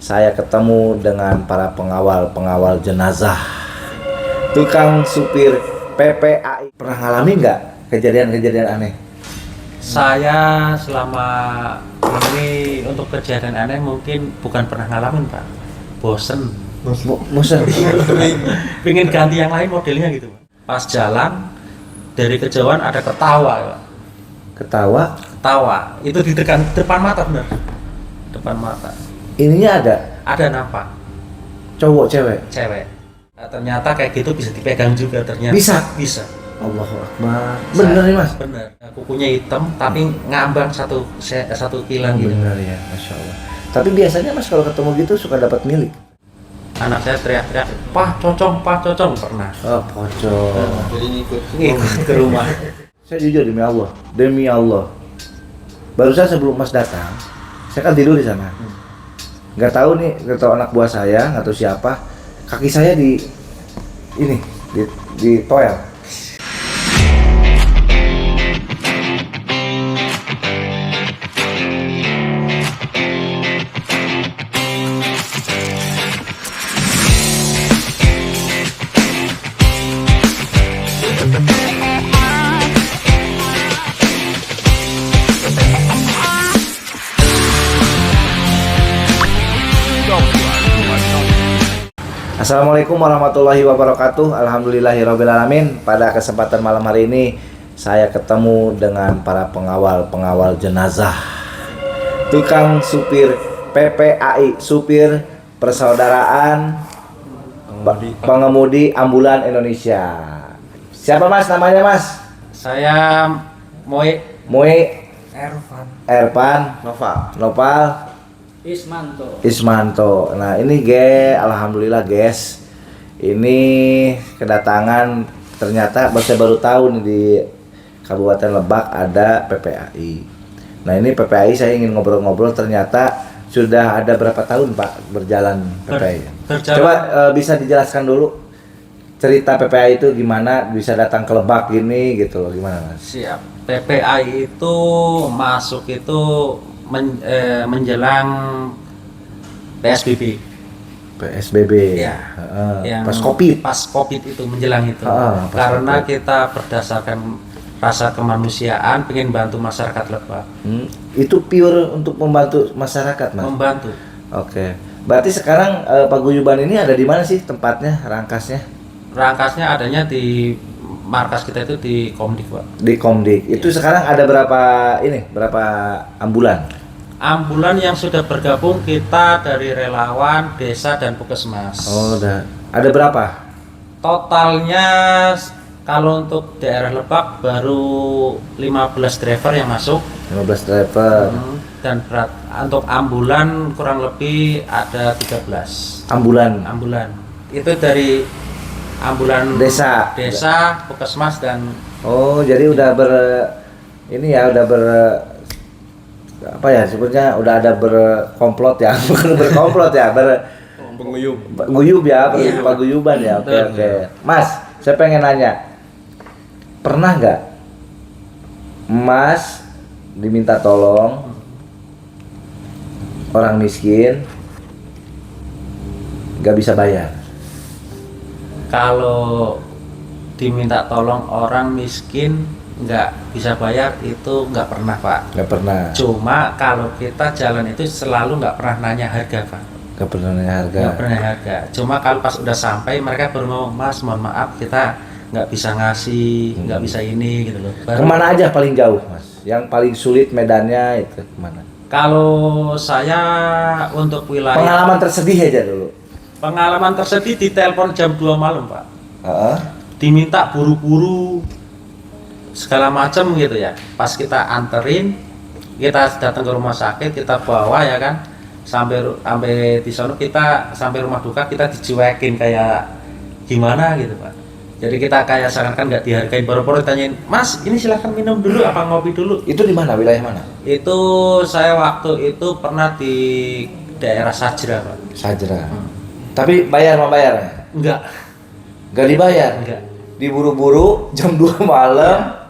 saya ketemu dengan para pengawal jenazah, tukang supir PPAI. Pernah ngalamin nggak kejadian-kejadian aneh? Saya selama ini untuk kejadian aneh mungkin bukan pernah ngalamin Pak, bosen. Bosen. Pengen ganti yang lain modelnya gitu Pak. Pas jalan dari kejauhan ada ketawa Pak. Ketawa itu di depan mata bener, depan mata. Ininya Ada nampak cowok cewek. Nah, ternyata kayak gitu bisa dipegang juga ternyata. Bisa. Allahu Akbar. Bener nih Mas? Bener. Kukunya hitam tapi ngambang satu kilang gitu. Bener ya, Masya Allah. Tapi biasanya Mas kalau ketemu gitu suka dapat milik. Anak saya teriak-teriak, Pak cocong pernah. Oh, pocong. Jadi ngikut ke rumah. Saya jujur demi Allah. Barusan sebelum Mas datang, saya kan tidur di sana. Nggak tahu anak buah saya, nggak tahu siapa, kaki saya di toel. Assalamualaikum warahmatullahi wabarakatuh. Alhamdulillahirrabbilalamin. Pada kesempatan malam hari ini saya ketemu dengan para pengawal jenazah, tukang supir PPAI, supir Persaudaraan Pengemudi Ambulan Indonesia. Siapa Mas namanya Mas? Saya Moe Ervan Noval Ismanto. Nah ini alhamdulillah guys, ini kedatangan, ternyata saya baru tahu nih di Kabupaten Lebak ada PPAI. Nah ini PPAI saya ingin ngobrol-ngobrol, ternyata sudah ada berapa tahun Pak berjalan PPAI? Coba bisa dijelaskan dulu cerita PPAI itu gimana bisa datang ke Lebak gini gitu loh, gimana Mas? Siap. PPAI itu masuk itu menjelang PSBB ya. Pas COVID itu menjelang itu. Karena kita berdasarkan rasa kemanusiaan pengen bantu masyarakat Lebak. Itu pure untuk membantu masyarakat Mas? Membantu. Oke. Berarti sekarang paguyuban ini ada di mana sih tempatnya, rangkasnya? Rangkasnya adanya di markas kita itu di Komdik Pak. Di Komdik. Itu sekarang ada berapa ambulan? Ambulan yang sudah bergabung kita dari relawan, desa dan puskesmas. Oh, ada berapa? Totalnya kalau untuk daerah Lebak baru 15 driver yang masuk. 15 driver. Dan untuk ambulan kurang lebih ada 13. Ambulan. Itu dari ambulan desa, puskesmas dan jadi udah sebetulnya udah ada berkomplot ya, bukan berkomplot ya, paguyub ya, paguyuban ya. Oke. Mas, saya pengen nanya, pernah nggak Mas diminta tolong orang miskin nggak bisa bayar? Kalau diminta tolong orang miskin nggak bisa bayar itu nggak pernah Pak. Nggak pernah. Cuma kalau kita jalan itu selalu nggak pernah nanya harga Pak. Nggak pernah nanya harga. Cuma kalau pas udah sampai mereka baru ngomong, Mas mohon maaf kita nggak bisa ngasih, nggak bisa ini gitu loh. Kemana aja paling jauh Mas? Yang paling sulit medannya itu kemana? Kalau saya untuk wilayah pengalaman tersedih aja dulu. Pengalaman tersedih di telepon jam 2 malam Pak. Diminta buru-buru segala macam gitu ya. Pas kita anterin, kita datang ke rumah sakit, kita bawa ya kan, sampai di sana kita sampai rumah duka kita dicuekin kayak gimana gitu Pak. Jadi kita kayak seakan-akan nggak dihargain, baru-baru ditanyain, Mas ini silahkan minum dulu apa ngopi dulu. Itu di mana, wilayah mana? Itu saya waktu itu pernah di daerah Sajra Pak. Sajra. Tapi bayar? Enggak dibayar? Enggak. Diburu-buru jam 2 malam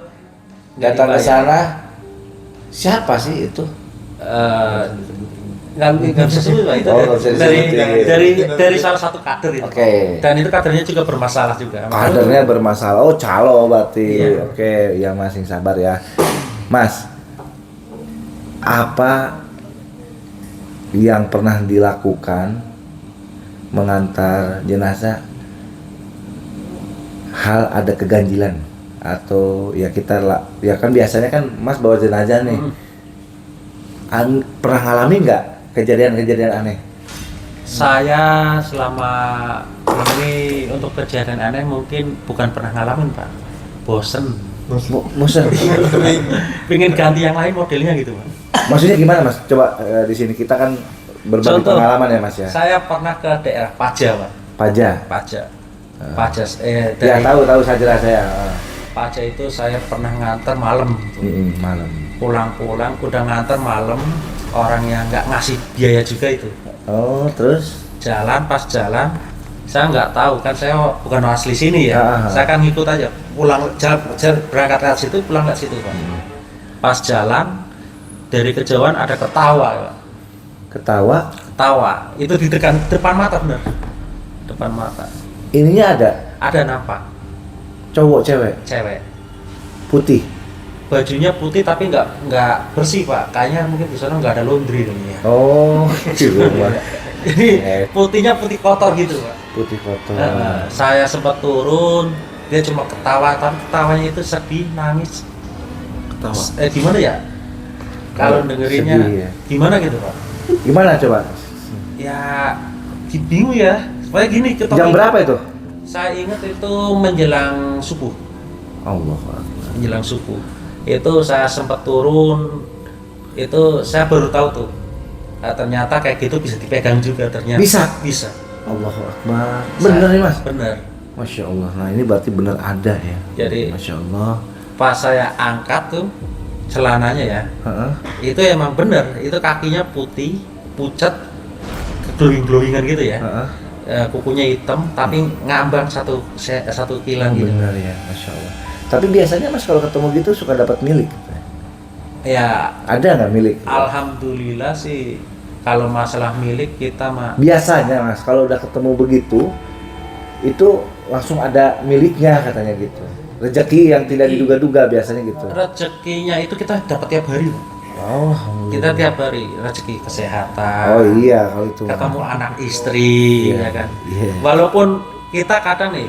datang ke sana. Siapa sih itu? nggak bisa sebut Pak, itu Oh, nggak bisa dari salah satu kader itu. Oke. Dan itu kadernya juga bermasalah juga. Kadernya bermasalah. Oh, calo berarti. Iya. Oke, ya Mas, yang sabar ya. Mas, apa yang pernah dilakukan mengantar jenazah hal ada keganjilan atau ya ya kan biasanya kan Mas bawa jenazah nih. Pernah ngalamin nggak kejadian-kejadian aneh? Saya selama ini untuk kejadian aneh mungkin bukan pernah ngalamin Pak, bosen, Bosan. pengen ganti yang lain modelnya gitu Pak. Maksudnya gimana Mas? Coba di sini kita kan berbagi Contoh, pengalaman ya Mas ya. Saya pernah ke daerah Paja Pak. Paja. Paja, Ya dari tahu saja saya. Paja itu saya pernah nganter malam. Malam. Pulang-pulang udah nganter malam, orang yang nggak ngasih biaya juga itu. Oh, terus? Pas jalan, saya nggak tahu kan, saya bukan asli sini ya. Saya kan ngikut aja, berangkat ke situ, pulang ke situ Pak. Pas jalan, dari kejauhan ada ketawa Pak. Ketawa? Itu di depan mata bener, depan mata. Ininya Ada nampak cowok cewek putih. bajunya putih tapi nggak bersih Pak, kayaknya mungkin di sana nggak ada laundry nih ya. Oh, di rumah. Jadi putihnya putih kotor gitu Pak. Putih kotor. Saya sempat turun, dia cuma ketawa, tapi ketawanya itu sedih, nangis. Ketawa. Gimana ya? Kalau dengerinnya Sedih, ya. gimana gitu Pak? Gimana coba? Ya bingung ya. Pokoknya gini, Jam berapa itu? Saya ingat itu menjelang subuh. Allah. Menjelang subuh. Itu saya sempat turun, itu saya baru tahu tuh. Nah, ternyata kayak gitu bisa dipegang juga ternyata. Bisa. Allahu Akbar. Bener nih Mas? Bener. Masya Allah. Nah ini berarti bener ada ya. Jadi Masya Allah. pas saya angkat tuh celananya ya, itu emang bener, itu kakinya putih, pucat, glowing-glowingan gitu ya. Kukunya hitam tapi ngambang satu kilan gitu. Bener ya, Masya Allah. Tapi biasanya Mas kalau ketemu gitu suka dapat milik. Ya, Ada nggak milik? alhamdulillah sih kalau masalah milik kita mah Biasanya Mas kalau udah ketemu begitu itu langsung ada miliknya katanya gitu. Rezeki yang tidak diduga-duga biasanya gitu. rezekinya itu kita dapat tiap hari. Oh, Kita tiap hari rezeki kesehatan. Oh iya kalau itu. Ketemu anak istri, Iya, ya kan. iya. Walaupun kita kadang nih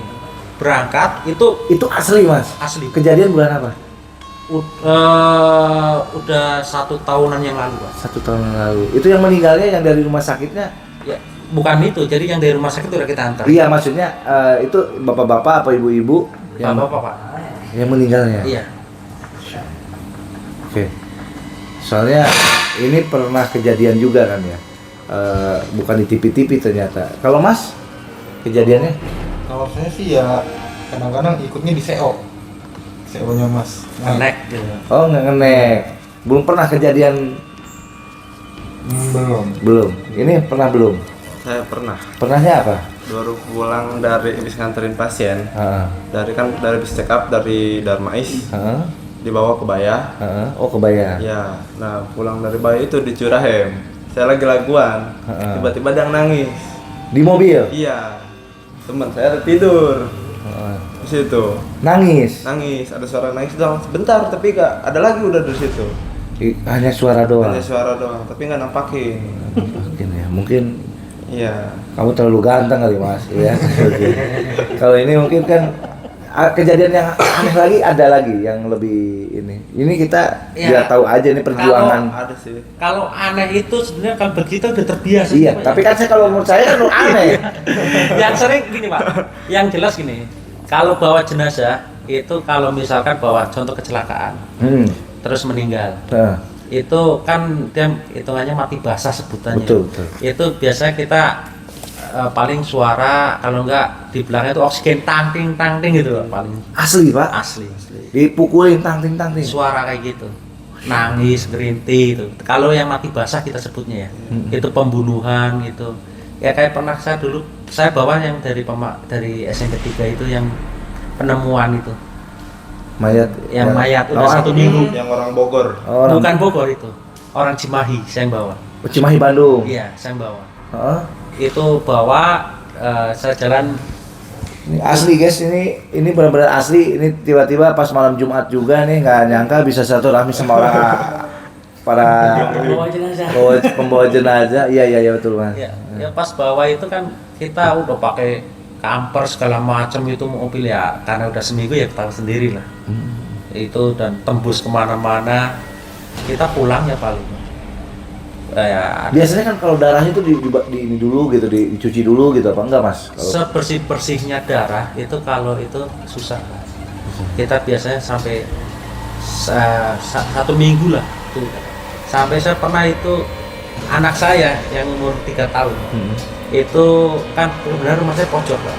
berangkat itu Itu asli Mas. asli. Kejadian bulan apa? Udah 1 tahunan yang lalu Pak. 1 tahun yang lalu. Itu yang meninggalnya yang dari rumah sakitnya? Ya, bukan itu. Jadi yang dari rumah sakit udah kita antar. Iya maksudnya itu bapak-bapak apa ibu-ibu yang Bapak Pak. yang meninggalnya? Iya. Oke. Soalnya ini pernah kejadian juga kan ya. Bukan di TV-TV ternyata. Kalau Mas kejadiannya? Kalau saya sih ya kadang-kadang ikutnya di SEO-nya Mas. Ngenek gitu. Oh nggak ngenek. Belum pernah kejadian. Belum. Ini pernah belum? Saya pernah. Pernahnya apa? Baru pulang dari habis nganterin pasien. Heeh. Dari habis check up dari Darmais Heeh. dibawa ke Baya. Heeh. Oh kebayang. Ya, nah pulang dari Baya itu di Curahem. Saya lagi laguan. Tiba-tiba ada yang nangis. Di mobil. Iya. Teman saya ada tidur. Heeh. Di situ. Nangis. Ada suara nangis doang sebentar tapi gak ada lagi udah di situ. Hanya suara doang. Hanya suara doang, tapi nggak nampakin. Mungkin ya. Mungkin Iya. kamu terlalu ganteng kali Mas, ya. Kalau ini mungkin kan kejadian yang aneh lagi ada lagi yang lebih ini. Ini kita Ya, biar tahu aja ini perjuangan. Ada sih. Kalau aneh itu sebenarnya kan kita udah terbiasa. Iya, Pak, tapi ya. kan saya kalau menurut saya kan aneh. Yang sering gini Pak, yang jelas gini, kalau bawa jenazah itu kalau misalkan bawa contoh kecelakaan, terus meninggal, itu kan dia hitungannya mati basah sebutannya. Betul. Itu biasanya kita paling suara kalau enggak di belakang itu oksigen tangting gitu Pak, paling Asli Pak. asli. Dipukulin tangting. Suara kayak gitu. Nangis, gerinti itu. Kalau yang mati basah kita sebutnya ya. Itu pembunuhan gitu. Ya kayak pernah saya bawa yang dari SMP 3 itu yang penemuan itu. Mayat. Yang mayat udah 1 minggu. Yang orang Bogor. Orang. Bukan Bogor itu. Orang Cimahi saya yang bawa. Cimahi Bandung. Iya, saya bawa. Heeh. Itu bawa saya jalan. Ini asli guys, ini benar-benar asli. Ini tiba-tiba pas malam Jumat juga nih, nggak nyangka bisa silaturahmi sama orang para Bawa jenazah. pembawa jenazah. Iya betul Mas. Ya pas bawa itu kan kita udah pakai kamper segala macam itu mobil ya, karena udah seminggu ya tahu sendiri lah. Itu dan tembus kemana-mana. Kita pulang ya paling. Ya, Biasanya kan kalau darahnya itu di ini dulu gitu, dicuci dulu gitu apa enggak Mas? sebersih-bersihnya darah itu kalau itu susah. Kita biasanya sampai 1 minggu lah tuh. Sampai saya pernah itu anak saya yang umur 3 tahun. Itu kan benar rumah saya pojok lah.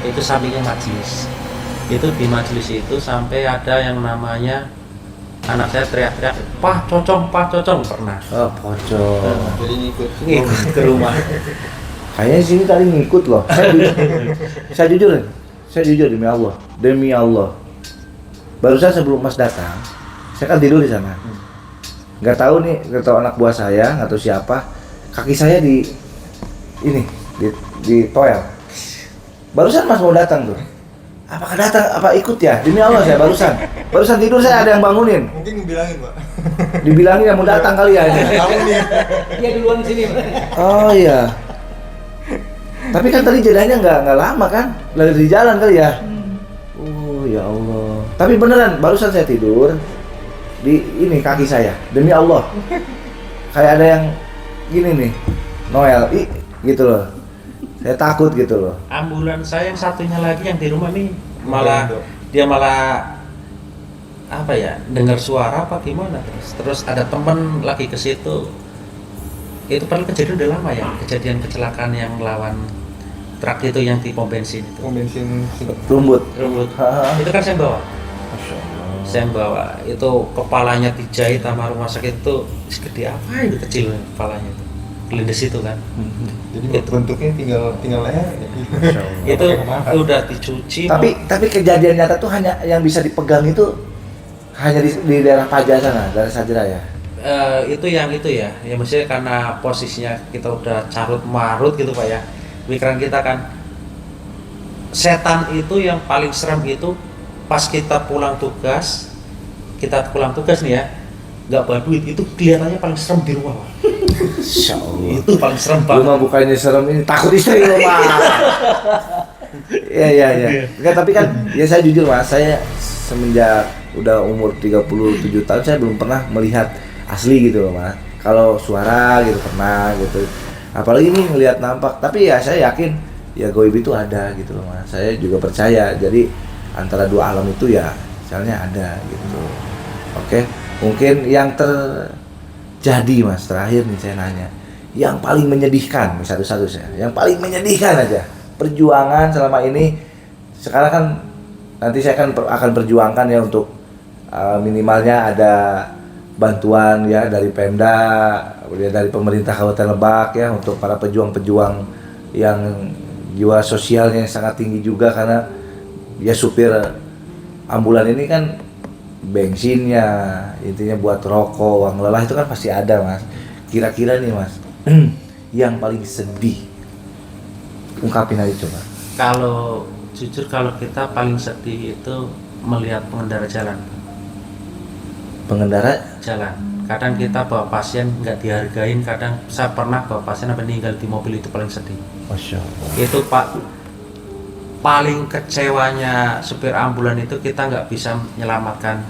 Itu sampingnya majelis. Itu di majelis itu sampai ada yang namanya anak saya teriak-teriak, Pak Cocong pernah. Oh, pocong. Jadi Ngikut ke rumah. Kayaknya di sini tadi ngikut loh. Saya jujur demi Allah. Barusan sebelum Mas datang, saya kan tidur di sana. Nggak tahu anak buah saya, nggak tahu siapa, kaki saya di toel. Barusan Mas mau datang tuh. Apakah datang? Apa ikut ya? Demi Allah saya barusan tidur saya ada yang bangunin. mungkin bilangin Pak. Dibilangin yang mau datang kali ya. Kamu nih. Dia duluan sini. Oh iya. Tapi kan tadi jedanya nggak lama kan? Lagi di jalan kali ya. Oh ya Allah. Tapi beneran barusan saya tidur di ini kaki saya. Demi Allah. Kayak ada yang gini nih. Noel, gitu loh. Saya takut gitu loh. Ambulan saya yang satunya lagi yang di rumah nih dia malah apa ya, dengar suara apa gimana, terus ada temen lagi ke situ. Itu padahal kejadian udah lama ya, kejadian kecelakaan yang lawan truk itu yang di pom bensin itu. Pom bensin sini. Rumbut. Itu kan saya bawa. Masya Allah. Saya bawa itu kepalanya dijahit sama rumah sakit itu segede apa itu, kecil kepalanya itu. Gelindes itu kan. Jadi Itu. bentuknya tinggal leher. Itu udah dicuci. Tapi kejadian nyata tuh hanya yang bisa dipegang itu hanya di daerah Paja sana, daerah Sajra ya. Itu ya maksudnya karena posisinya kita udah carut marut gitu Pak ya, pikiran kita kan setan itu yang paling serem itu pas kita pulang tugas nih ya, nggak bawa duit, itu kelihatannya paling serem di rumah Pak. Insya Allah. Itu paling serem Lu banget. mah bukannya serem, ini takut istri lu mah. Iya. Enggak, tapi kan ya saya jujur Mas, saya semenjak udah umur 37 tahun saya belum pernah melihat asli gitu loh Mas. Kalau suara gitu pernah gitu. Apalagi ini ngelihat nampak. Tapi ya saya yakin ya goib itu ada gitu loh Mas. Saya juga percaya. Jadi antara dua alam itu ya misalnya ada gitu. Oke. Mungkin yang terjadi Mas, terakhir nih saya nanya, yang paling menyedihkan satu-satu saya, yang paling menyedihkan aja perjuangan selama ini. Sekarang kan nanti saya akan perjuangkan ya untuk minimalnya ada bantuan ya dari Pemda, ya dari pemerintah Kabupaten Lebak ya untuk para pejuang-pejuang yang jiwa sosialnya sangat tinggi juga, karena ya supir ambulan ini kan bensinnya intinya buat rokok, uang lelah itu kan pasti ada Mas. Kira-kira nih Mas, yang paling sedih, ungkapin aja coba. Kalau jujur, kalau kita paling sedih itu melihat pengendara jalan. Kadang kita bawa pasien nggak dihargain, kadang saya pernah bawa pasien sampai meninggal di mobil, itu paling sedih. Masya Allah. Itu Pak, paling kecewanya supir ambulan itu kita nggak bisa menyelamatkan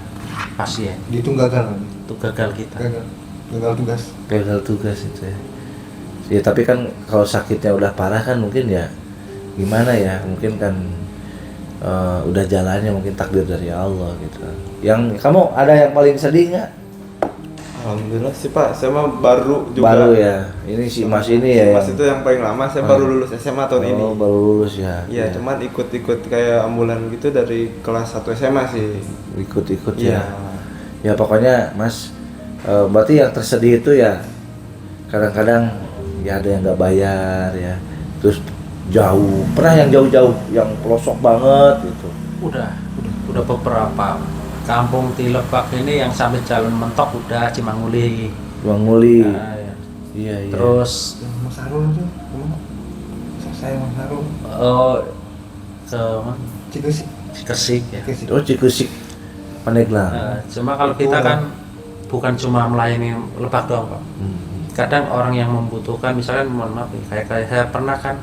pasien. Dia itu gagal. Itu gagal kita. Gagal tugas. Gagal tugas itu ya. Ya tapi kan kalau sakitnya udah parah kan mungkin ya gimana ya, mungkin kan udah jalannya, mungkin takdir dari Allah gitu. Yang kamu ada yang paling sedih nggak? Alhamdulillah sih Pak, saya mah baru juga. Baru ya, ini si Mas ini ya. Mas itu yang paling lama, saya baru lulus SMA tahun ini. Oh, baru lulus ya. Iya, cuman ikut-ikut kayak ambulan gitu dari kelas 1 SMA sih. Ikut-ikut Iya. Ya pokoknya Mas, berarti yang tersedih itu ya kadang-kadang ya ada yang nggak bayar ya, terus jauh, pernah yang jauh-jauh, yang pelosok banget gitu. Udah beberapa. Kampung di Lebak ini yang sampai jalan mentok udah Cimanguli. Bang Muli. Nah, ya. Iya, iya. Terus Yang Mas Harun tuh, gimana? Saya Mas Harun, ke mana? Cikesik. Gresik ya. Cikesik. Oh, Cikusik Pandeglang. Cuma kalau kita kan bukan cuma melayani Lebak doang Pak. Kadang orang yang membutuhkan, misalkan mohon maaf nih, kayak saya pernah kan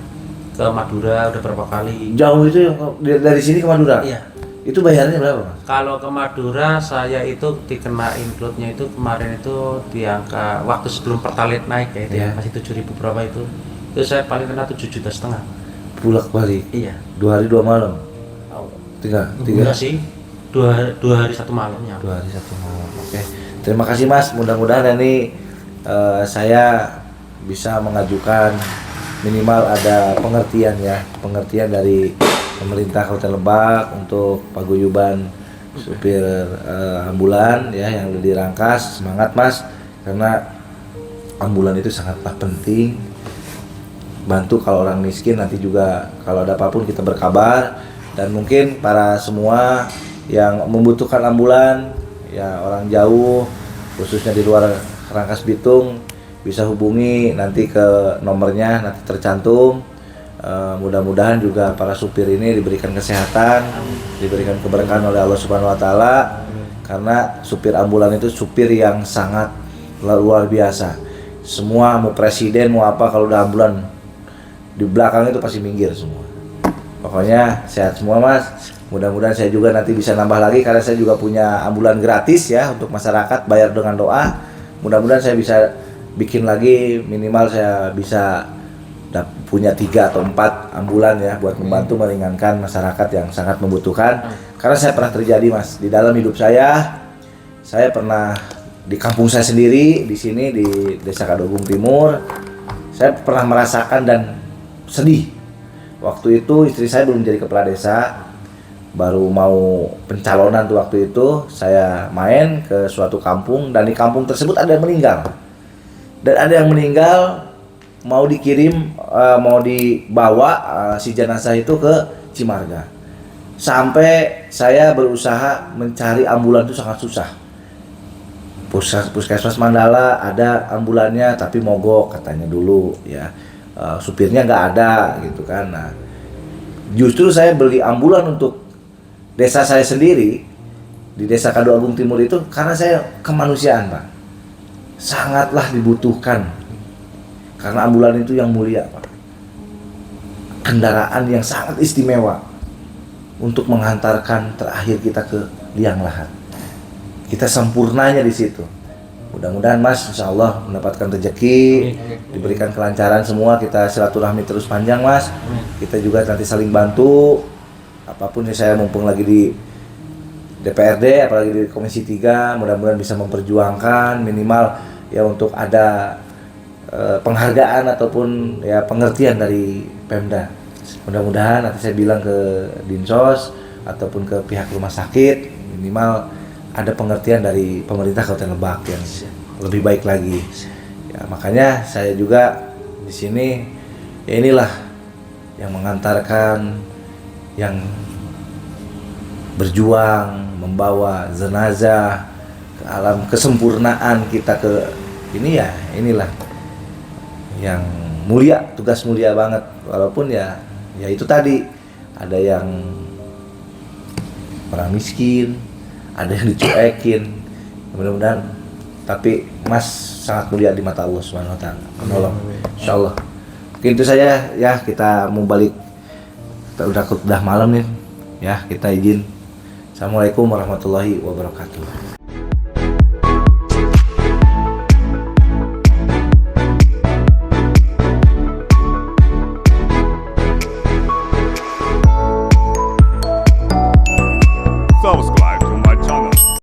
ke Madura udah berapa kali. Jauh itu yang dari sini ke Madura? Iya. Itu bayarnya berapa, Mas? Kalau ke Madura saya itu dikena include-nya itu kemarin itu di angka waktu sebelum Pertalite naik ya itu Iya. ya masih 7.000 berapa itu. Itu saya paling kena 7,5 juta. Pulang balik. Iya. 2 hari 2 malam. Tiga. Enggak sih. Dua hari 1 malamnya. 2 hari 1 malam. Oke. Terima kasih Mas. Mudah-mudahan ini saya bisa mengajukan minimal ada pengertian ya, pengertian dari pemerintah Kabupaten Lebak untuk paguyuban supir ambulan ya yang udah dirangkas. Semangat Mas, karena ambulan itu sangatlah penting. Bantu kalau orang miskin, nanti juga kalau ada apapun kita berkabar. Dan mungkin para semua yang membutuhkan ambulan ya, orang jauh khususnya di luar Rangkas Bitung, bisa hubungi nanti ke nomornya nanti tercantum. Mudah-mudahan juga para supir ini diberikan kesehatan, diberikan keberkahan oleh Allah Subhanahu Wa Taala, karena supir ambulan itu supir yang sangat luar biasa. Semua mau presiden mau apa, kalau udah ambulan di belakang itu pasti minggir semua. Pokoknya sehat semua Mas. Mudah-mudahan saya juga nanti bisa nambah lagi, karena saya juga punya ambulan gratis ya untuk masyarakat, bayar dengan doa. Mudah-mudahan saya bisa bikin lagi, minimal saya bisa punya 3 atau 4 ambulan ya, buat membantu meringankan masyarakat yang sangat membutuhkan. Karena saya pernah terjadi Mas, di dalam hidup saya pernah di kampung saya sendiri, di sini di Desa Kadogung Timur, saya pernah merasakan dan sedih. Waktu itu istri saya belum jadi kepala desa, baru mau pencalonan tuh. Waktu itu saya main ke suatu kampung, dan di kampung tersebut ada yang meninggal. Dan ada yang meninggal mau dikirim, mau dibawa si jenazah itu ke Cimarga. Sampai saya berusaha mencari ambulan itu sangat susah. Puskesmas Mandala ada ambulannya tapi mogok katanya dulu ya. Supirnya nggak ada gitu kan. Nah, justru saya beli ambulan untuk desa saya sendiri di Desa Kadogung Timur itu karena saya kemanusiaan Pak, sangatlah dibutuhkan, karena ambulan itu yang mulia Pak, kendaraan yang sangat istimewa untuk menghantarkan terakhir kita ke liang lahat. Kita sempurnanya di situ. Mudah-mudahan Mas, insya Allah mendapatkan rezeki, diberikan kelancaran semua, kita silaturahmi terus panjang Mas. Kita juga nanti saling bantu. Apapun yang saya mumpung lagi di DPRD, apalagi di Komisi 3, mudah-mudahan bisa memperjuangkan minimal ya untuk ada penghargaan ataupun ya pengertian dari Pemda. Mudah-mudahan nanti saya bilang ke Dinsos ataupun ke pihak rumah sakit, minimal ada pengertian dari pemerintah Kabupaten Lebak yang lebih baik lagi. Ya, makanya saya juga di sini ya inilah yang mengantarkan, yang berjuang membawa jenazah ke alam kesempurnaan kita ke ini ya, inilah yang mulia, tugas mulia banget. Walaupun ya itu tadi ada yang orang miskin, ada yang dicuekin, mudah-mudahan. Tapi Mas sangat mulia di mata Allah Subhanahu Wa Taala, menolong, insyaallah. Mungkin itu saja ya, kita mau balik, udah malam nih ya, kita izin. Assalamualaikum warahmatullahi wabarakatuh.